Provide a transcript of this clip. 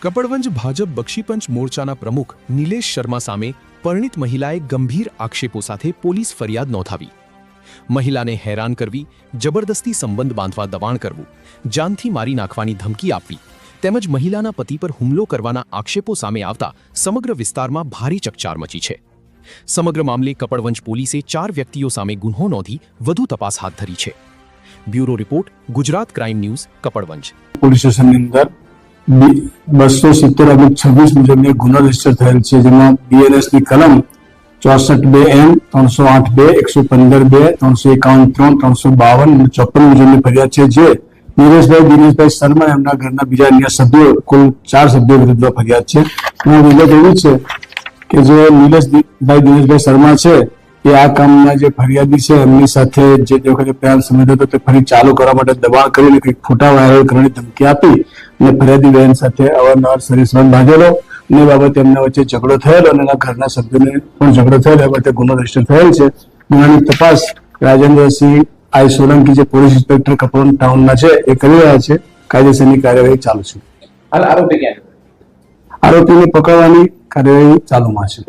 કપડવંજ ભાજપ બક્ષીપંચ મોરચાના પ્રમુખ નિલેશ શર્મા સામે પરિણીત મહિલાએ ગંભીર આક્ષેપો સાથે પોલીસ ફરિયાદ નોંધાવી। મહિલાને હેરાન કરવી, જબરદસ્તી સંબંધ બાંધવા દબાણ કરવું, જાનથી મારી નાખવાની ધમકી આપવી તેમજ મહિલાના પતિ પર હુમલો કરવાના આક્ષેપો સામે આવતા સમગ્ર વિસ્તારમાં ભારે ચકચાર મચી છે। સમગ્ર મામલે કપડવંજ પોલીસે 4 વ્યક્તિઓ સામે ગુન્હો નોંધી વધુ તપાસ હાથ ધરી છે। Bureau report, Gujarat crime news, Kapadvanj. Police સ્ટેશનની અંદર 270/26 મુજબનો ગુનો રજીસ્ટર થયેલ છે, જેમાં બીએનએસ ની કલમ 64(2)M 308(2) 115(2) 351(3) 352 અને 54 મુજબની ફરિયાદ છે, જે દિનેશભાઈ શર્મા એમના ઘરના બીજા અન્ય સભ્યો, કુલ 4 સભ્યો વિરુદ્ધ ફરિયાદ છે। વિગત એવી છે કે જે દિનેશભાઈ શર્મા છે એ આ કામના જે ફરિયાદી છે એમની સાથે જે વખતે પ્લાન સમજ્યો હતો તે ફરી ચાલુ કરવા માટે દબાણ કરીને કંઈક ફોટા વાયરલ કરવાની ધમકી આપી અને ફરિયાદી બહેન સાથે અવારનવાર શરીર સંબંધ બાંધેલો અને એ બાબતે એમના વચ્ચે ઝઘડો થયેલો અને એના ઘરના સભ્યોને પણ ઝઘડો થયેલો, એ બાબતે ગુનો રજીસ્ટર થયેલ છે। ગુનાની તપાસ રાજેન્દ્રસિંહ આઈ સોલંકી જે પોલીસ ઇન્સ્પેક્ટર કપડવંજ ટાઉનના છે એ કરી રહ્યા છે। કાયદેસરની કાર્યવાહી ચાલુ છે। હાલ આરોપીને પકડવાની કાર્યવાહી ચાલુમાં છે।